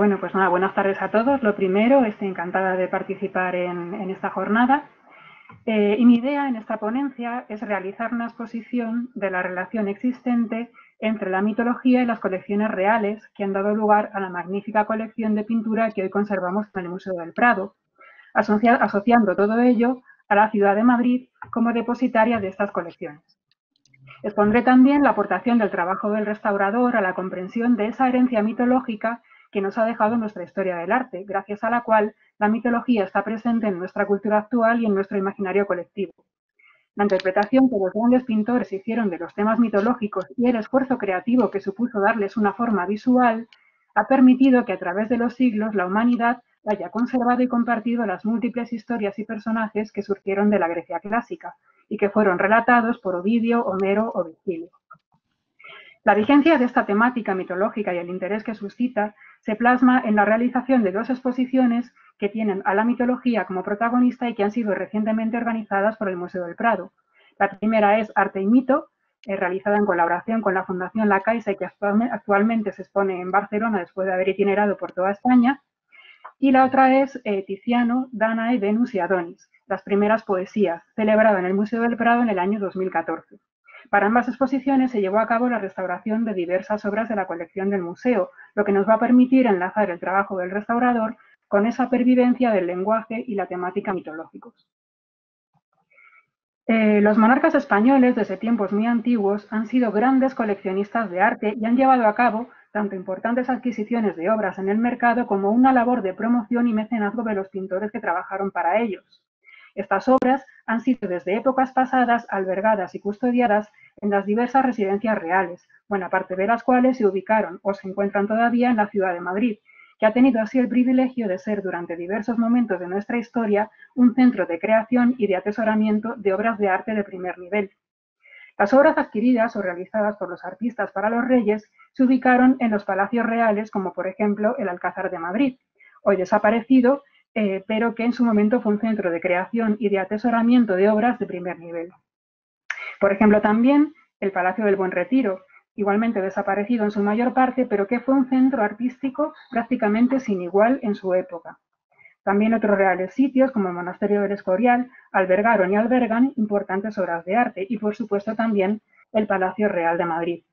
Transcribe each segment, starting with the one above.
Bueno, pues nada, buenas tardes a todos. Lo primero, estoy encantada de participar en esta jornada. Y mi idea en esta ponencia es realizar una exposición de la relación existente entre la mitología y las colecciones reales que han dado lugar a la magnífica colección de pintura que hoy conservamos en el Museo del Prado, asociando todo ello a la ciudad de Madrid como depositaria de estas colecciones. Expondré también la aportación del trabajo del restaurador a la comprensión de esa herencia mitológica que nos ha dejado nuestra historia del arte, gracias a la cual la mitología está presente en nuestra cultura actual y en nuestro imaginario colectivo. La interpretación que los grandes pintores hicieron de los temas mitológicos y el esfuerzo creativo que supuso darles una forma visual ha permitido que a través de los siglos la humanidad haya conservado y compartido las múltiples historias y personajes que surgieron de la Grecia clásica y que fueron relatados por Ovidio, Homero o Virgilio. La vigencia de esta temática mitológica y el interés que suscita se plasma en la realización de dos exposiciones que tienen a la mitología como protagonista y que han sido recientemente organizadas por el Museo del Prado. La primera es Arte y Mito, realizada en colaboración con la Fundación La Caixa y que actualmente se expone en Barcelona después de haber itinerado por toda España. Y la otra es Tiziano, Danae, Venus y Adonis, las primeras poesías, celebrada en el Museo del Prado en el año 2014. Para ambas exposiciones se llevó a cabo la restauración de diversas obras de la colección del museo, lo que nos va a permitir enlazar el trabajo del restaurador con esa pervivencia del lenguaje y la temática mitológicos. Los monarcas españoles desde tiempos muy antiguos han sido grandes coleccionistas de arte y han llevado a cabo tanto importantes adquisiciones de obras en el mercado como una labor de promoción y mecenazgo de los pintores que trabajaron para ellos. Estas obras han sido desde épocas pasadas albergadas y custodiadas en las diversas residencias reales, buena parte de las cuales se ubicaron o se encuentran todavía en la ciudad de Madrid, que ha tenido así el privilegio de ser durante diversos momentos de nuestra historia un centro de creación y de atesoramiento de obras de arte de primer nivel. Las obras adquiridas o realizadas por los artistas para los reyes se ubicaron en los palacios reales, como por ejemplo el Alcázar de Madrid, hoy desaparecido, pero que en su momento fue un centro de creación y de atesoramiento de obras de primer nivel. Por ejemplo, también el Palacio del Buen Retiro, igualmente desaparecido en su mayor parte, pero que fue un centro artístico prácticamente sin igual en su época. También otros reales sitios, como el Monasterio del Escorial, albergaron y albergan importantes obras de arte y, por supuesto, también el Palacio Real de Madrid.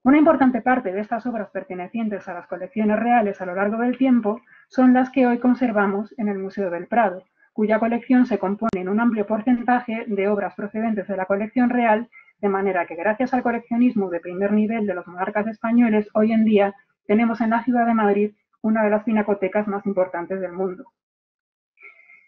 Una importante parte de estas obras pertenecientes a las colecciones reales a lo largo del tiempo son las que hoy conservamos en el Museo del Prado, cuya colección se compone en un amplio porcentaje de obras procedentes de la colección real, de manera que gracias al coleccionismo de primer nivel de los monarcas españoles, hoy en día tenemos en la ciudad de Madrid una de las pinacotecas más importantes del mundo.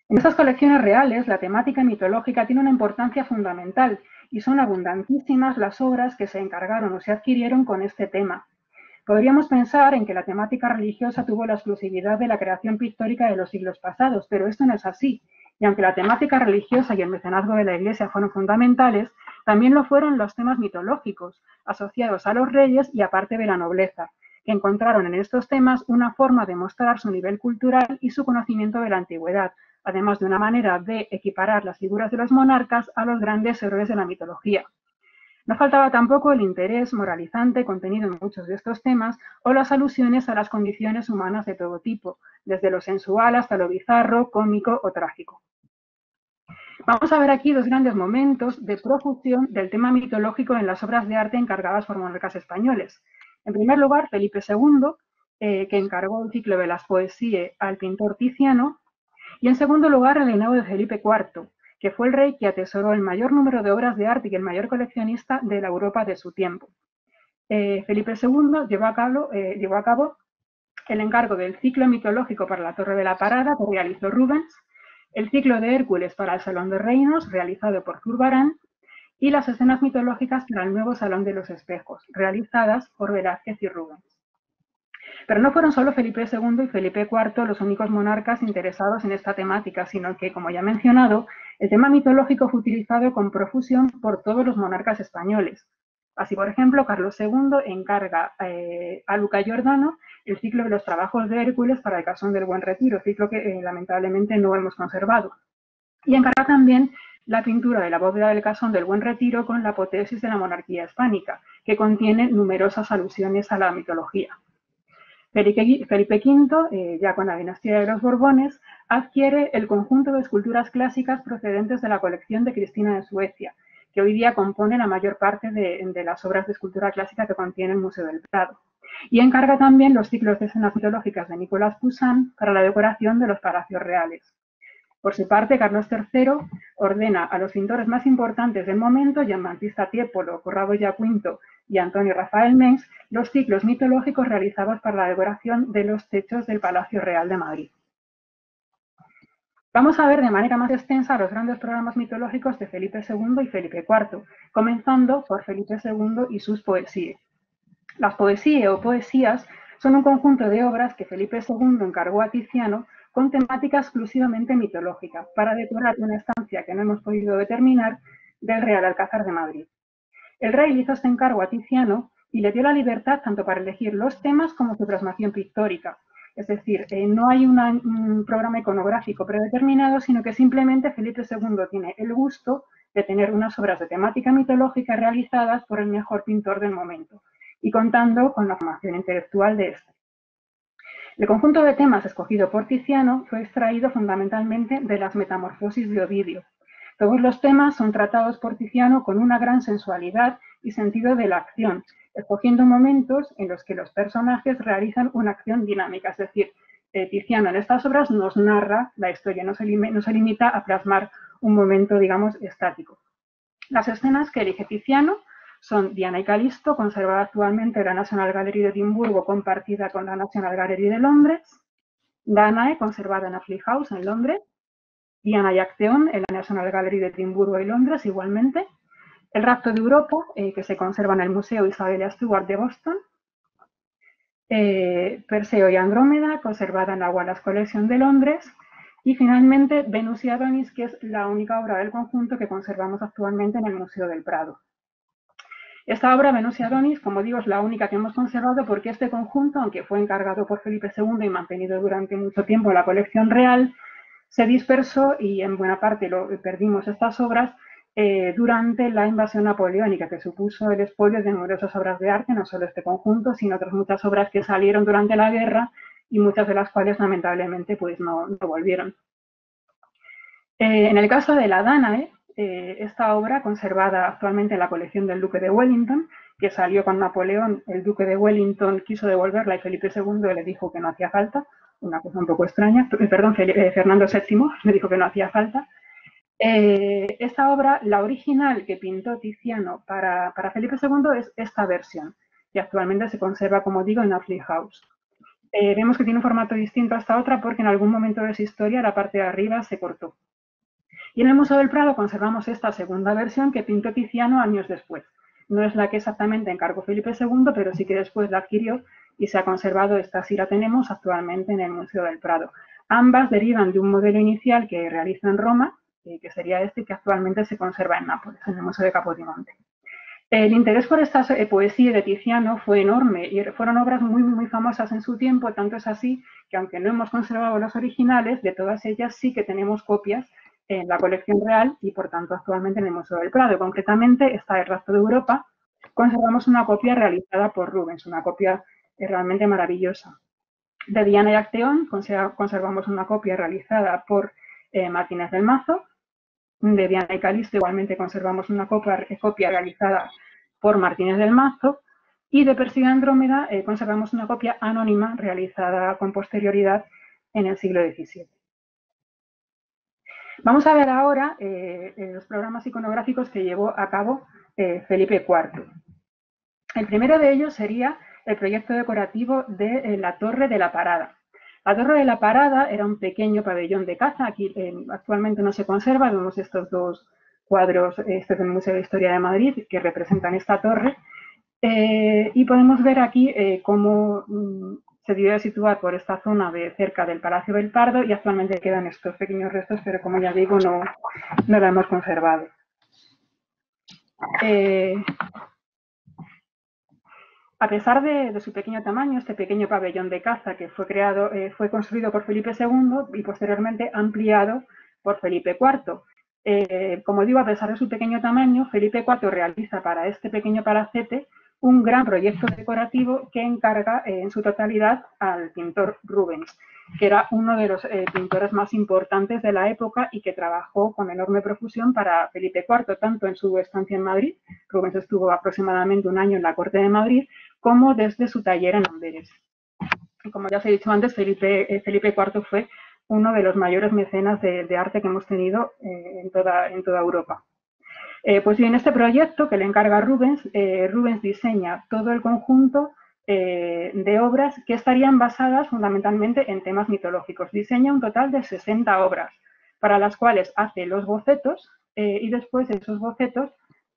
En estas colecciones reales, la temática mitológica tiene una importancia fundamental y son abundantísimas las obras que se encargaron o se adquirieron con este tema. Podríamos pensar en que la temática religiosa tuvo la exclusividad de la creación pictórica de los siglos pasados, pero esto no es así. Y aunque la temática religiosa y el mecenazgo de la Iglesia fueron fundamentales, también lo fueron los temas mitológicos, asociados a los reyes y a parte de la nobleza, que encontraron en estos temas una forma de mostrar su nivel cultural y su conocimiento de la antigüedad, además de una manera de equiparar las figuras de los monarcas a los grandes héroes de la mitología. No faltaba tampoco el interés moralizante contenido en muchos de estos temas o las alusiones a las condiciones humanas de todo tipo, desde lo sensual hasta lo bizarro, cómico o trágico. Vamos a ver aquí dos grandes momentos de profusión del tema mitológico en las obras de arte encargadas por monarcas españoles. En primer lugar, Felipe II, que encargó el ciclo de las poesías al pintor Tiziano, y en segundo lugar, el reinado de Felipe IV, que fue el rey que atesoró el mayor número de obras de arte y el mayor coleccionista de la Europa de su tiempo. Felipe II llevó a cabo el encargo del ciclo mitológico para la Torre de la Parada, que realizó Rubens, el ciclo de Hércules para el Salón de Reinos, realizado por Zurbarán, y las escenas mitológicas para el nuevo Salón de los Espejos, realizadas por Velázquez y Rubens. Pero no fueron solo Felipe II y Felipe IV los únicos monarcas interesados en esta temática, sino que, como ya he mencionado, el tema mitológico fue utilizado con profusión por todos los monarcas españoles. Así, por ejemplo, Carlos II encarga a Luca Giordano el ciclo de los trabajos de Hércules para el Casón del Buen Retiro, ciclo que lamentablemente no hemos conservado. Y encarga también la pintura de la bóveda del Casón del Buen Retiro con la apoteosis de la monarquía hispánica, que contiene numerosas alusiones a la mitología. Felipe V, ya con la dinastía de los Borbones, adquiere el conjunto de esculturas clásicas procedentes de la colección de Cristina de Suecia, que hoy día compone la mayor parte de las obras de escultura clásica que contiene el Museo del Prado. Y encarga también los ciclos de escenas mitológicas de Nicolas Poussin para la decoración de los palacios reales. Por su parte, Carlos III ordena a los pintores más importantes del momento, Giambattista Tiepolo, Corrado Giaquinto y Antonio Rafael Mengs, los ciclos mitológicos realizados para la decoración de los techos del Palacio Real de Madrid. Vamos a ver de manera más extensa los grandes programas mitológicos de Felipe II y Felipe IV, comenzando por Felipe II y sus poesías. Las poesías o poesías son un conjunto de obras que Felipe II encargó a Tiziano con temática exclusivamente mitológica, para decorar una estancia que no hemos podido determinar del Real Alcázar de Madrid. El rey le hizo este encargo a Tiziano y le dio la libertad tanto para elegir los temas como su plasmación pictórica. Es decir, no hay un programa iconográfico predeterminado, sino que simplemente Felipe II tiene el gusto de tener unas obras de temática mitológica realizadas por el mejor pintor del momento y contando con la formación intelectual de este. El conjunto de temas escogido por Tiziano fue extraído fundamentalmente de las Metamorfosis de Ovidio. Todos los temas son tratados por Tiziano con una gran sensualidad y sentido de la acción, escogiendo momentos en los que los personajes realizan una acción dinámica. Es decir, Tiziano en estas obras nos narra la historia, no se limita a plasmar un momento, digamos, estático. Las escenas que elige Tiziano son Diana y Calisto, conservada actualmente en la National Gallery de Edimburgo, compartida con la National Gallery de Londres. Danae, conservada en Ashley House, en Londres. Diana y Acteón, en la National Gallery de Edimburgo y Londres, igualmente. El Rapto de Europa, que se conserva en el Museo Isabella Stewart de Boston. Perseo y Andrómeda, conservada en la Wallace Collection de Londres. Y finalmente, Venus y Adonis, que es la única obra del conjunto que conservamos actualmente en el Museo del Prado. Esta obra, Venus y Adonis, como digo, es la única que hemos conservado porque este conjunto, aunque fue encargado por Felipe II y mantenido durante mucho tiempo en la colección real, se dispersó y en buena parte perdimos estas obras durante la invasión napoleónica, que supuso el expolio de numerosas obras de arte, no solo este conjunto, sino otras muchas obras que salieron durante la guerra y muchas de las cuales lamentablemente pues no volvieron. En el caso de la Danae, esta obra, conservada actualmente en la colección del Duque de Wellington, que salió con Napoleón, el Duque de Wellington quiso devolverla y Felipe II le dijo que no hacía falta, una cosa un poco extraña, perdón, Fernando VII le dijo que no hacía falta. Esta obra, la original que pintó Tiziano para Felipe II es esta versión, que actualmente se conserva, como digo, en Ashley House. Vemos que tiene un formato distinto a esta otra porque en algún momento de su historia la parte de arriba se cortó. Y en el Museo del Prado conservamos esta segunda versión que pintó Tiziano años después. No es la que exactamente encargó Felipe II, pero sí que después la adquirió y se ha conservado. Esta sí la tenemos actualmente en el Museo del Prado. Ambas derivan de un modelo inicial que realizó en Roma, que sería este, que actualmente se conserva en Nápoles, en el Museo de Capodimonte. El interés por esta poesía de Tiziano fue enorme y fueron obras muy, muy famosas en su tiempo, tanto es así que aunque no hemos conservado los originales, de todas ellas sí que tenemos copias en la colección real y por tanto actualmente en el Museo del Prado. Concretamente está el Rapto de Europa, conservamos una copia realizada por Rubens, una copia realmente maravillosa. De Diana y Acteón conservamos una copia realizada por Martínez del Mazo. De Diana y Calisto igualmente conservamos una copia realizada por Martínez del Mazo. Y de Perseo y Andrómeda conservamos una copia anónima realizada con posterioridad en el siglo XVII. Vamos a ver ahora los programas iconográficos que llevó a cabo Felipe IV. El primero de ellos sería el proyecto decorativo de la Torre de la Parada. La Torre de la Parada era un pequeño pabellón de caza, aquí actualmente no se conserva, vemos estos dos cuadros, este es del Museo de Historia de Madrid, que representan esta torre, y podemos ver aquí cómo se debió de situar por esta zona de cerca del Palacio del Pardo y actualmente quedan estos pequeños restos, pero como ya digo, no la hemos conservado. A pesar de su pequeño tamaño, este pequeño pabellón de caza que fue construido por Felipe II y posteriormente ampliado por Felipe IV. Como digo, a pesar de su pequeño tamaño, Felipe IV realiza para este pequeño palacete un gran proyecto decorativo que encarga en su totalidad al pintor Rubens, que era uno de los pintores más importantes de la época y que trabajó con enorme profusión para Felipe IV, tanto en su estancia en Madrid, Rubens estuvo aproximadamente un año en la corte de Madrid, como desde su taller en Amberes. Y como ya os he dicho antes, Felipe IV fue uno de los mayores mecenas de arte que hemos tenido en toda Europa. Pues bien, este proyecto que le encarga Rubens, Rubens diseña todo el conjunto de obras que estarían basadas fundamentalmente en temas mitológicos. Diseña un total de 60 obras, para las cuales hace los bocetos y después de esos bocetos,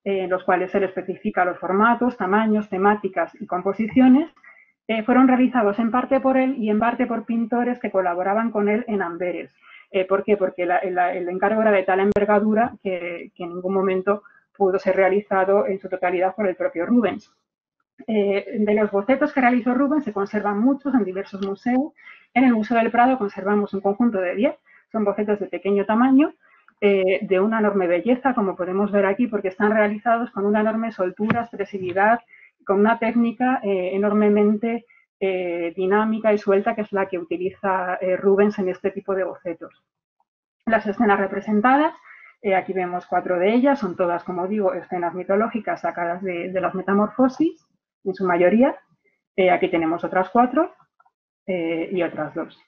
en los cuales se le especifica los formatos, tamaños, temáticas y composiciones, fueron realizados en parte por él y en parte por pintores que colaboraban con él en Amberes. ¿Por qué? Porque el encargo era de tal envergadura que en ningún momento pudo ser realizado en su totalidad por el propio Rubens. De los bocetos que realizó Rubens se conservan muchos en diversos museos. En el Museo del Prado conservamos un conjunto de 10, son bocetos de pequeño tamaño, de una enorme belleza, como podemos ver aquí, porque están realizados con una enorme soltura, expresividad, con una técnica enormemente dinámica y suelta, que es la que utiliza Rubens en este tipo de bocetos. Las escenas representadas, aquí vemos 4 de ellas, son todas, como digo, escenas mitológicas sacadas de las Metamorfosis, en su mayoría. Aquí tenemos otras 4 y otras 2.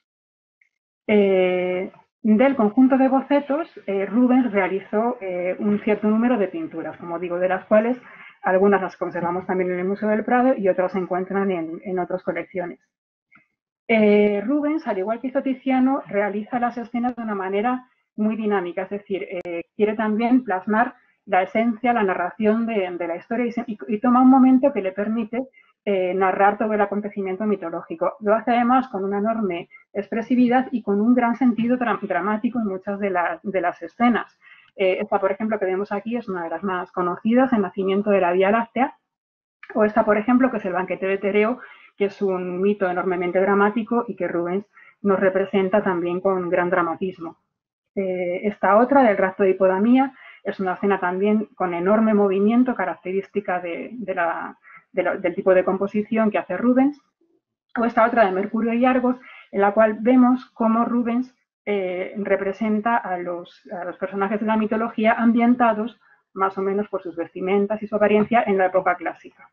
Del conjunto de bocetos, Rubens realizó un cierto número de pinturas, como digo, de las cuales algunas las conservamos también en el Museo del Prado y otras se encuentran en otras colecciones. Rubens, al igual que hizo Tiziano, realiza las escenas de una manera muy dinámica, es decir, quiere también plasmar la esencia, la narración de la historia y toma un momento que le permite narrar todo el acontecimiento mitológico. Lo hace además con una enorme expresividad y con un gran sentido dramático en muchas de las escenas. Esta, por ejemplo, que vemos aquí es una de las más conocidas, el nacimiento de la Vía Láctea, o esta, por ejemplo, que es el banquete de Tereo, que es un mito enormemente dramático y que Rubens nos representa también con gran dramatismo. Esta otra, del rapto de Hipodamía, es una escena también con enorme movimiento, característica del tipo de composición que hace Rubens. O esta otra de Mercurio y Argos, en la cual vemos cómo Rubens representa a los personajes de la mitología ambientados más o menos por sus vestimentas y su apariencia en la época clásica.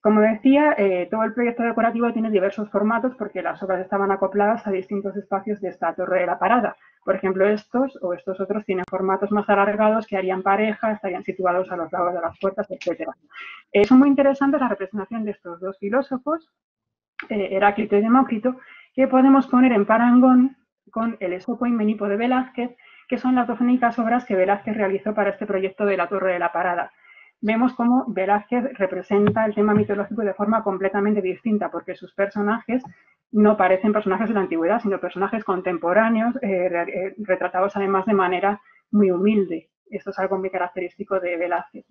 Como decía, todo el proyecto decorativo tiene diversos formatos porque las obras estaban acopladas a distintos espacios de esta Torre de la Parada. Por ejemplo, estos o estos otros tienen formatos más alargados que harían pareja, estarían situados a los lados de las puertas, etc. Son muy interesantes la representación de estos dos filósofos, Heráclito y Demócrito, que podemos poner en parangón con el Esopo y Menipo de Velázquez, que son las dos únicas obras que Velázquez realizó para este proyecto de la Torre de la Parada. Vemos cómo Velázquez representa el tema mitológico de forma completamente distinta, porque sus personajes no parecen personajes de la antigüedad, sino personajes contemporáneos, retratados además de manera muy humilde. Esto es algo muy característico de Velázquez.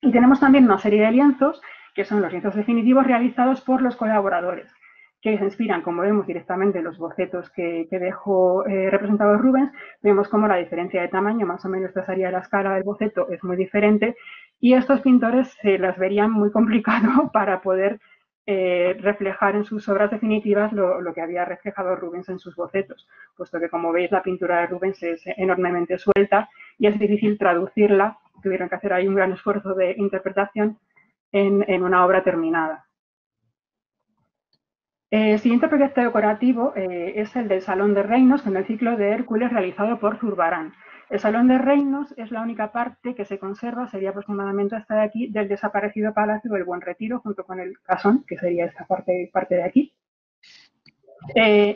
Y tenemos también una serie de lienzos, que son los lienzos definitivos realizados por los colaboradores, que se inspiran, como vemos directamente en los bocetos que dejó representados Rubens. Vemos cómo la diferencia de tamaño, más o menos esta sería la escala del boceto, es muy diferente, y estos pintores se las verían muy complicado para poder reflejar en sus obras definitivas lo que había reflejado Rubens en sus bocetos, puesto que, como veis, la pintura de Rubens es enormemente suelta y es difícil traducirla. Tuvieron que hacer ahí un gran esfuerzo de interpretación en una obra terminada. El siguiente proyecto decorativo es el del Salón de Reinos, con el ciclo de Hércules realizado por Zurbarán. El Salón de Reinos es la única parte que se conserva, sería aproximadamente hasta de aquí, del desaparecido Palacio del Buen Retiro, junto con el Casón, que sería esta parte de aquí.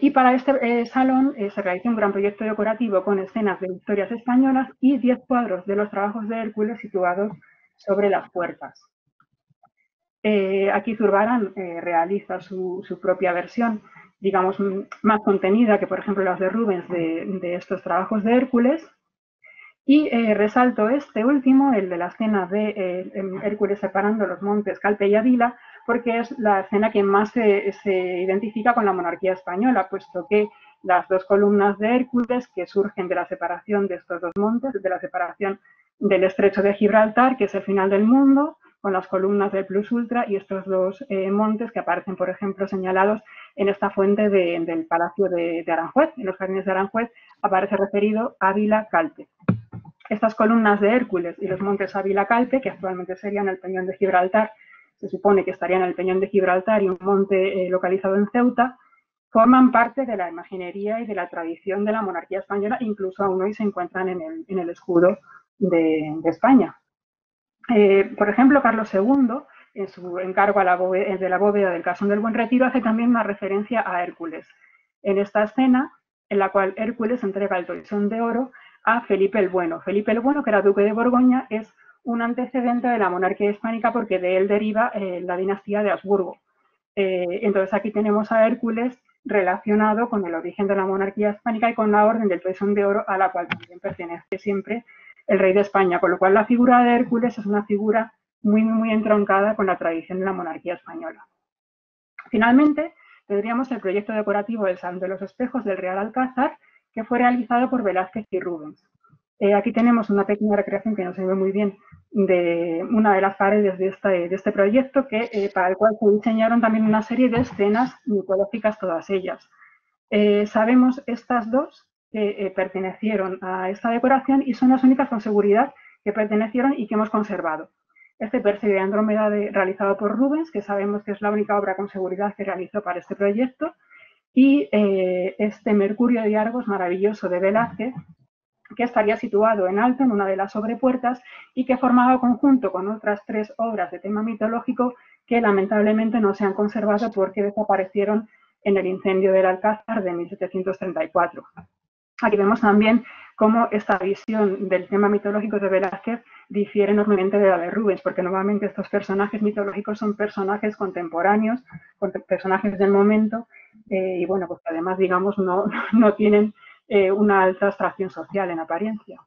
Y para este salón se realizó un gran proyecto decorativo con escenas de historias españolas y 10 cuadros de los trabajos de Hércules situados sobre las puertas. Aquí Zurbarán realiza su propia versión, digamos, más contenida que, por ejemplo, las de Rubens de estos trabajos de Hércules. Y resalto este último, el de la escena de Hércules separando los montes Calpe y Avila, porque es la escena que más se identifica con la monarquía española, puesto que las dos columnas de Hércules que surgen de la separación de estos dos montes, de la separación del estrecho de Gibraltar, que es el final del mundo, con las columnas del Plus Ultra y estos dos montes que aparecen, por ejemplo, señalados en esta fuente del Palacio de Aranjuez. En los jardines de Aranjuez aparece referido Ávila Calpe. Estas columnas de Hércules y los montes Ávila Calpe, que actualmente serían el Peñón de Gibraltar, se supone que estarían en el Peñón de Gibraltar y un monte localizado en Ceuta, forman parte de la imaginería y de la tradición de la monarquía española, incluso aún hoy se encuentran en el escudo de España. Por ejemplo, Carlos II, en su encargo de la bóveda del Casón del Buen Retiro, hace también una referencia a Hércules. En esta escena, en la cual Hércules entrega el toisón de oro a Felipe el Bueno. Felipe el Bueno, que era duque de Borgoña, es un antecedente de la monarquía hispánica porque de él deriva la dinastía de Habsburgo. Entonces aquí tenemos a Hércules relacionado con el origen de la monarquía hispánica y con la orden del toisón de oro a la cual también pertenece siempre el rey de España, con lo cual la figura de Hércules es una figura muy entroncada con la tradición de la monarquía española. Finalmente, tendríamos el proyecto decorativo del Salón de los Espejos del Real Alcázar, que fue realizado por Velázquez y Rubens. Aquí tenemos una pequeña recreación que no se ve muy bien de una de las paredes de este proyecto, para el cual se diseñaron también una serie de escenas mitológicas, todas ellas. Sabemos estas dos que pertenecieron a esta decoración y son las únicas con seguridad que pertenecieron y que hemos conservado. Este Perseo de Andrómeda realizado por Rubens, que sabemos que es la única obra con seguridad que realizó para este proyecto, y este Mercurio de Argos maravilloso de Velázquez, que estaría situado en alto en una de las sobrepuertas y que formaba conjunto con otras 3 obras de tema mitológico que lamentablemente no se han conservado porque desaparecieron en el incendio del Alcázar de 1734. Aquí vemos también cómo esta visión del tema mitológico de Velázquez difiere enormemente de la de Rubens, porque normalmente estos personajes mitológicos son personajes contemporáneos, personajes del momento, y bueno, pues además, digamos, no tienen una alta abstracción social en apariencia.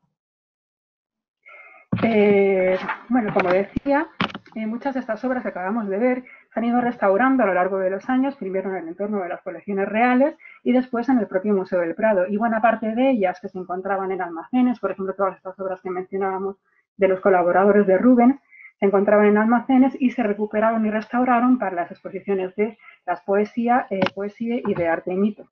Bueno, como decía, muchas de estas obras que acabamos de ver se han ido restaurando a lo largo de los años, primero en el entorno de las colecciones reales y después en el propio Museo del Prado. Y buena parte de ellas que se encontraban en almacenes, por ejemplo, todas estas obras que mencionábamos de los colaboradores de Rubens, se encontraban en almacenes y se recuperaron y restauraron para las exposiciones de las poesía y de arte y mito.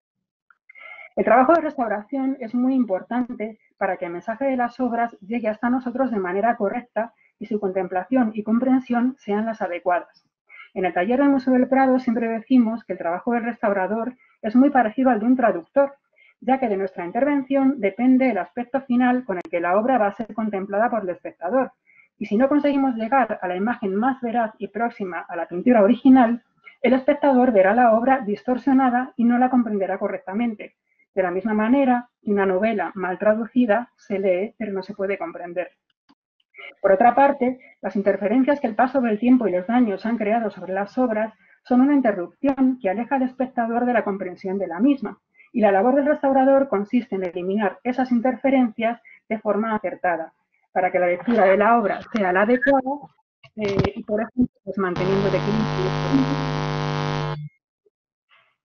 El trabajo de restauración es muy importante para que el mensaje de las obras llegue hasta nosotros de manera correcta y su contemplación y comprensión sean las adecuadas. En el taller del Museo del Prado siempre decimos que el trabajo del restaurador es muy parecido al de un traductor, ya que de nuestra intervención depende el aspecto final con el que la obra va a ser contemplada por el espectador. Y si no conseguimos llegar a la imagen más veraz y próxima a la pintura original, el espectador verá la obra distorsionada y no la comprenderá correctamente. De la misma manera, una novela mal traducida se lee, pero no se puede comprender. Por otra parte, las interferencias que el paso del tiempo y los daños han creado sobre las obras son una interrupción que aleja al espectador de la comprensión de la misma. Y la labor del restaurador consiste en eliminar esas interferencias de forma acertada, para que la lectura de la obra sea la adecuada y, por ejemplo, pues manteniendo el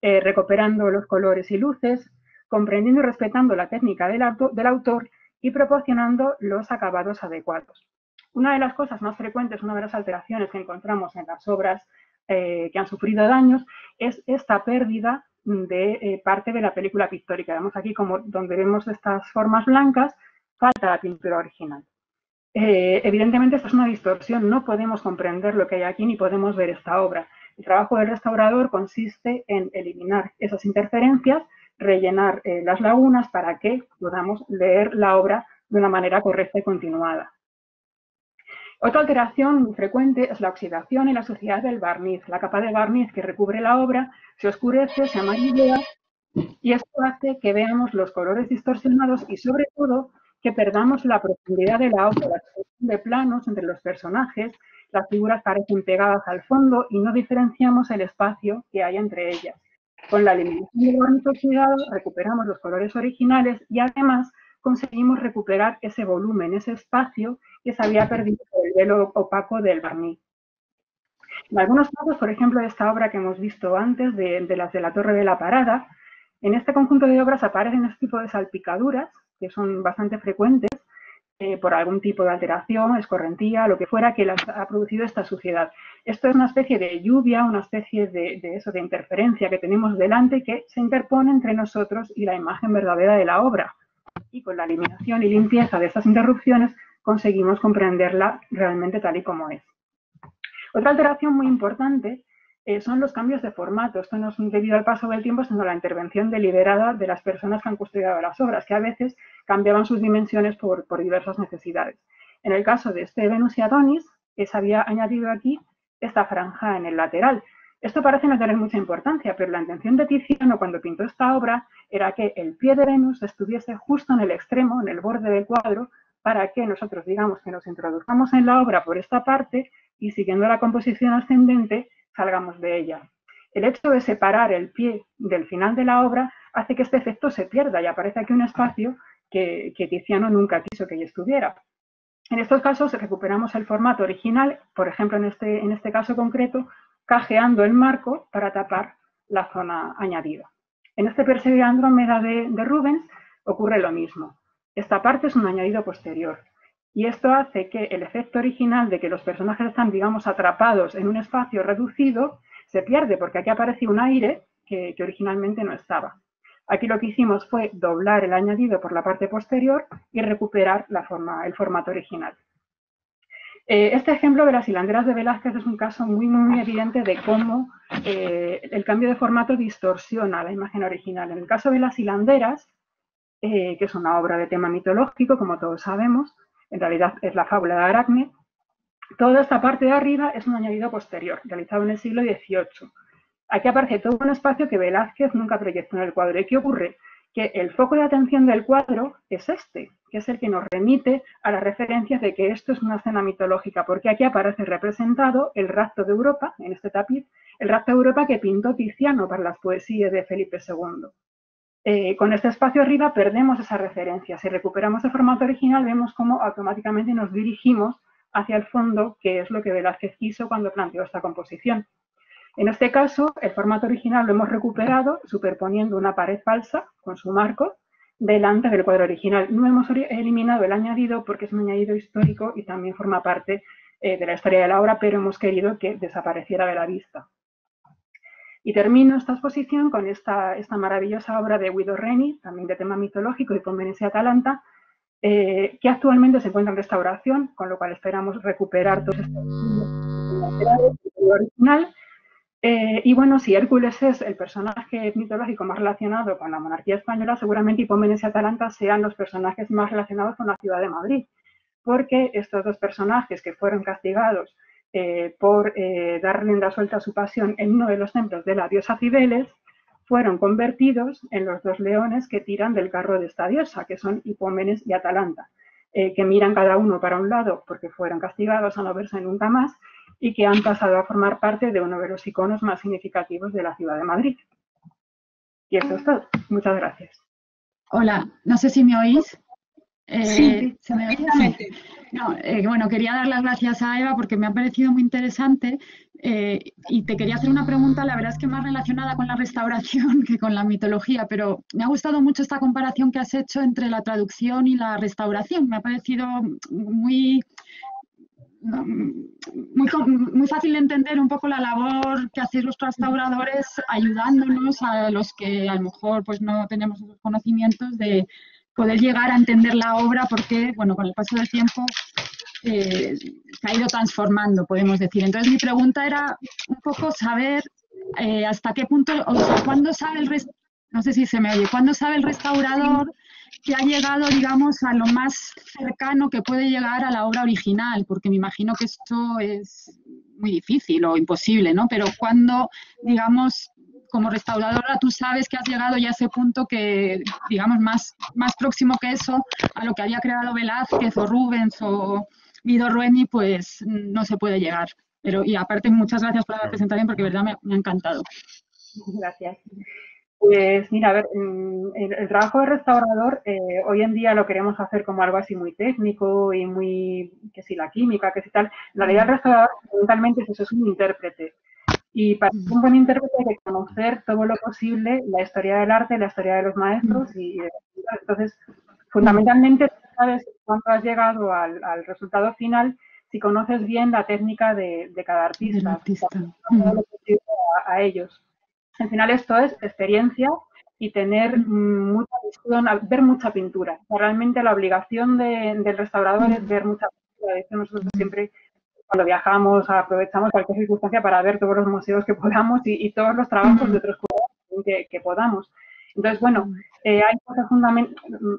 equilibrio, recuperando los colores y luces, comprendiendo y respetando la técnica del autor y proporcionando los acabados adecuados. Una de las cosas más frecuentes, una de las alteraciones que encontramos en las obras que han sufrido daños es esta pérdida de parte de la película pictórica. Vemos aquí como donde vemos estas formas blancas, falta la pintura original. Evidentemente esto es una distorsión, no podemos comprender lo que hay aquí ni podemos ver esta obra. El trabajo del restaurador consiste en eliminar esas interferencias, rellenar las lagunas para que podamos leer la obra de una manera correcta y continuada. Otra alteración muy frecuente es la oxidación y la suciedad del barniz. La capa de barniz que recubre la obra se oscurece, se amarillea y esto hace que veamos los colores distorsionados y sobre todo que perdamos la profundidad de la obra, la expresión de planos entre los personajes, las figuras parecen pegadas al fondo y no diferenciamos el espacio que hay entre ellas. Con la eliminación del barniz oxidado recuperamos los colores originales y además conseguimos recuperar ese volumen, ese espacio que se había perdido por el velo opaco del barniz. En algunos casos, por ejemplo, de esta obra que hemos visto antes, de las de la Torre de la Parada, en este conjunto de obras aparecen este tipo de salpicaduras, que son bastante frecuentes, por algún tipo de alteración, escorrentía, lo que fuera que ha producido esta suciedad. Esto es una especie de lluvia, una especie de interferencia que tenemos delante que se interpone entre nosotros y la imagen verdadera de la obra. Y con la eliminación y limpieza de estas interrupciones conseguimos comprenderla realmente tal y como es. Otra alteración muy importante son los cambios de formato. Esto no es debido al paso del tiempo, sino a la intervención deliberada de las personas que han custodiado las obras, que a veces cambiaban sus dimensiones por diversas necesidades. En el caso de este Venus y Adonis, se había añadido aquí esta franja en el lateral. Esto parece no tener mucha importancia, pero la intención de Tiziano cuando pintó esta obra era que el pie de Venus estuviese justo en el extremo, en el borde del cuadro, para que nosotros digamos que nos introduzcamos en la obra por esta parte y siguiendo la composición ascendente salgamos de ella. El hecho de separar el pie del final de la obra hace que este efecto se pierda y aparece aquí un espacio que Tiziano nunca quiso que allí estuviera. En estos casos recuperamos el formato original, por ejemplo en este caso concreto, cajeando el marco para tapar la zona añadida. En este Perseguir a Andrómeda de Rubens ocurre lo mismo. Esta parte es un añadido posterior. Y esto hace que el efecto original de que los personajes están, digamos, atrapados en un espacio reducido se pierde, porque aquí aparece un aire que originalmente no estaba. Aquí lo que hicimos fue doblar el añadido por la parte posterior y recuperar el formato original. Este ejemplo de las hilanderas de Velázquez es un caso muy evidente de cómo el cambio de formato distorsiona la imagen original. En el caso de las hilanderas, que es una obra de tema mitológico, como todos sabemos, en realidad es la fábula de Aracne, toda esta parte de arriba es un añadido posterior, realizado en el siglo XVIII. Aquí aparece todo un espacio que Velázquez nunca proyectó en el cuadro. ¿Y qué ocurre? Que el foco de atención del cuadro es este, que es el que nos remite a las referencias de que esto es una escena mitológica, porque aquí aparece representado el rapto de Europa, en este tapiz, el rapto de Europa que pintó Tiziano para las poesías de Felipe II. Con este espacio arriba perdemos esa referencia. Si recuperamos el formato original, vemos cómo automáticamente nos dirigimos hacia el fondo, que es lo que Velázquez quiso cuando planteó esta composición. En este caso, el formato original lo hemos recuperado superponiendo una pared falsa con su marco delante del cuadro original. No hemos eliminado el añadido porque es un añadido histórico y también forma parte de la historia de la obra, pero hemos querido que desapareciera de la vista. Y termino esta exposición con esta maravillosa obra de Guido Reni, también de tema mitológico y con Venecia Atalanta, que actualmente se encuentra en restauración, con lo cual esperamos recuperar todos estos original. Y bueno, si Hércules es el personaje mitológico más relacionado con la monarquía española, seguramente Hipómenes y Atalanta sean los personajes más relacionados con la ciudad de Madrid, porque estos dos personajes que fueron castigados por dar rienda suelta a su pasión en uno de los templos de la diosa Cibeles, fueron convertidos en los dos leones que tiran del carro de esta diosa, que son Hipómenes y Atalanta, que miran cada uno para un lado porque fueron castigados a no verse nunca más, y que han pasado a formar parte de uno de los iconos más significativos de la ciudad de Madrid. Y eso es todo. Muchas gracias. Hola, no sé si me oís. Sí, ¿se me oye? Sí. No, bueno, quería dar las gracias a Eva porque me ha parecido muy interesante y te quería hacer una pregunta, la verdad es que más relacionada con la restauración que con la mitología, pero me ha gustado mucho esta comparación que has hecho entre la traducción y la restauración. Me ha parecido muy fácil de entender un poco la labor que hacéis los restauradores ayudándonos a los que a lo mejor pues no tenemos esos conocimientos de poder llegar a entender la obra porque, bueno, con el paso del tiempo se ha ido transformando, podemos decir. Entonces mi pregunta era un poco saber hasta qué punto, o sea, ¿cuándo sabe no sé si se me oye, cuándo sabe el restaurador que ha llegado, digamos, a lo más cercano que puede llegar a la obra original? Porque me imagino que esto es muy difícil o imposible, ¿no? Pero cuando, digamos, como restauradora tú sabes que has llegado ya a ese punto que, digamos, más próximo que eso, a lo que había creado Velázquez o Rubens o Guido Reni, pues no se puede llegar. Y aparte, muchas gracias por la presentación porque de verdad me ha encantado. Gracias. Pues mira, a ver, el trabajo de restaurador hoy en día lo queremos hacer como algo así muy técnico y muy, que si la química, que si tal. En realidad el restaurador fundamentalmente es eso, es un intérprete. Y para ser un buen intérprete hay que conocer todo lo posible la historia del arte, la historia de los maestros y entonces fundamentalmente sabes cuándo has llegado al resultado final si conoces bien la técnica de cada Del artista, artista. todo lo posible a ellos. Al final esto es experiencia y tener mucha visión, ver mucha pintura. Realmente la obligación del restaurador es ver mucha pintura. De hecho, nosotros siempre cuando viajamos aprovechamos cualquier circunstancia para ver todos los museos que podamos y todos los trabajos de otros curadores que podamos. Entonces, bueno, hay cosas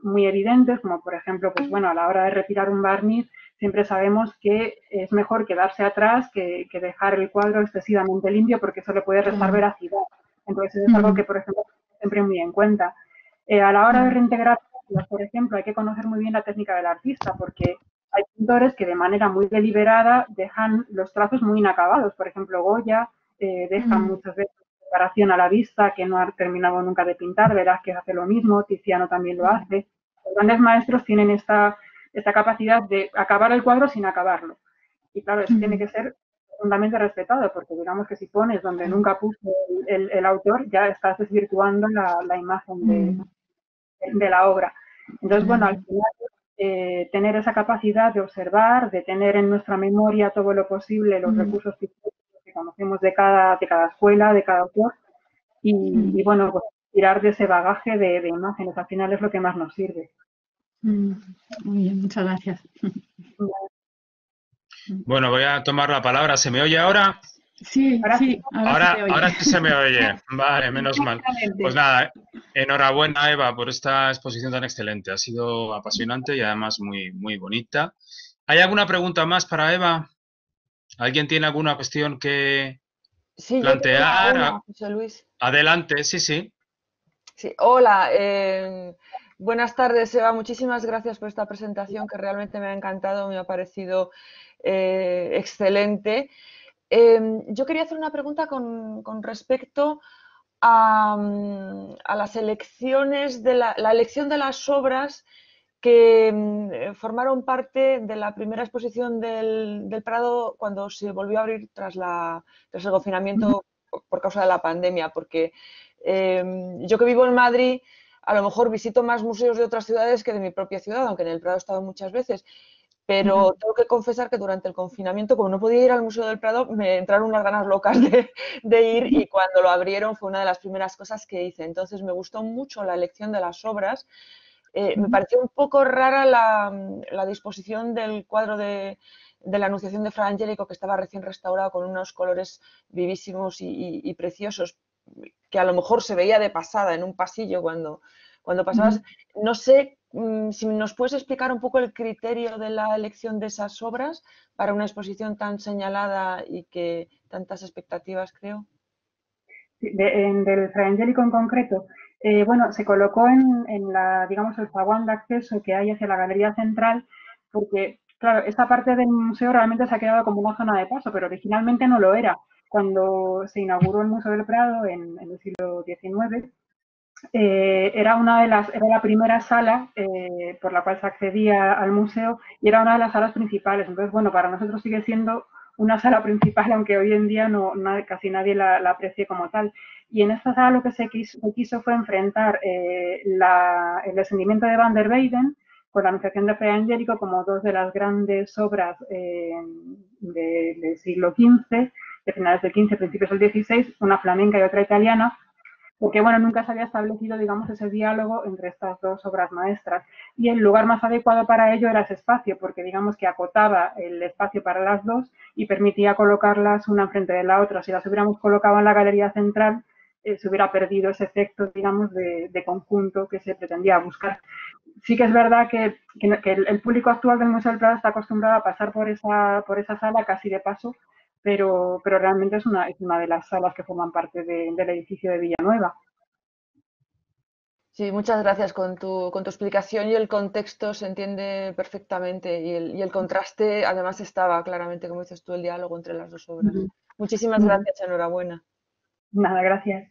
muy evidentes, como por ejemplo, pues bueno, a la hora de retirar un barniz, siempre sabemos que es mejor quedarse atrás que dejar el cuadro excesivamente limpio porque eso le puede restar veracidad. Entonces, eso es algo que, por ejemplo, siempre muy en cuenta. A la hora de reintegrar, por ejemplo, hay que conocer muy bien la técnica del artista porque hay pintores que de manera muy deliberada dejan los trazos muy inacabados. Por ejemplo, Goya deja muchas veces preparación a la vista que no ha terminado nunca de pintar. Verás que hace lo mismo, Tiziano también lo hace. Los grandes maestros tienen esta capacidad de acabar el cuadro sin acabarlo. Y claro, eso tiene que ser profundamente respetado, porque digamos que si pones donde nunca puso el autor, ya estás desvirtuando la imagen de la obra. Entonces, bueno, al final tener esa capacidad de observar, de tener en nuestra memoria todo lo posible los recursos que conocemos de cada escuela, de cada autor, y bueno, pues tirar de ese bagaje de imágenes, al final es lo que más nos sirve. Muy bien, muchas gracias. Bueno, voy a tomar la palabra. ¿Se me oye ahora? Sí, sí, ahora sí se me oye. Vale, menos mal. Pues nada, enhorabuena, Eva, por esta exposición tan excelente. Ha sido apasionante y además muy, muy bonita. ¿Hay alguna pregunta más para Eva? ¿Alguien tiene alguna cuestión que plantear? Yo tengo una, José Luis. Adelante, sí, sí. Sí, hola, buenas tardes, Eva. Muchísimas gracias por esta presentación que realmente me ha encantado, me ha parecido excelente. Yo quería hacer una pregunta con respecto a las elecciones la elección de las obras que formaron parte de la primera exposición del Prado cuando se volvió a abrir tras el confinamiento por causa de la pandemia, porque yo que vivo en Madrid, a lo mejor visito más museos de otras ciudades que de mi propia ciudad, aunque en el Prado he estado muchas veces. Pero tengo que confesar que durante el confinamiento, como no podía ir al Museo del Prado, me entraron unas ganas locas de ir y cuando lo abrieron fue una de las primeras cosas que hice. Entonces me gustó mucho la elección de las obras. Me pareció un poco rara la disposición del cuadro de la Anunciación de Fra Angelico, que estaba recién restaurado con unos colores vivísimos y preciosos, que a lo mejor se veía de pasada en un pasillo cuando pasabas. No sé si nos puedes explicar un poco el criterio de la elección de esas obras para una exposición tan señalada y que tantas expectativas, creo. Del Fra Angelico en concreto, bueno, se colocó en la, digamos, el zaguán de acceso que hay hacia la galería central, porque, claro, esta parte del museo realmente se ha quedado como una zona de paso, pero originalmente no lo era. Cuando se inauguró el Museo del Prado en el siglo XIX, era la primera sala por la cual se accedía al museo y era una de las salas principales. Entonces, bueno, para nosotros sigue siendo una sala principal, aunque hoy en día casi nadie la aprecie como tal. Y en esta sala lo que se quiso fue enfrentar el descendimiento de Van der Weyden con la Anunciación de Fra Angelico como dos de las grandes obras del siglo XV, de finales del XV, principios del XVI, una flamenca y otra italiana, porque bueno, nunca se había establecido, digamos, ese diálogo entre estas dos obras maestras. Y el lugar más adecuado para ello era ese espacio, porque digamos que acotaba el espacio para las dos y permitía colocarlas una enfrente de la otra. Si las hubiéramos colocado en la galería central, se hubiera perdido ese efecto, digamos, de conjunto que se pretendía buscar. Sí que es verdad que el público actual del Museo del Prado está acostumbrado a pasar por esa sala casi de paso, pero realmente es una de las salas que forman parte del edificio de Villanueva. Sí, muchas gracias con tu explicación y el contexto se entiende perfectamente y el contraste además estaba claramente, como dices tú, el diálogo entre las dos obras. Muchísimas gracias, enhorabuena. Nada, gracias.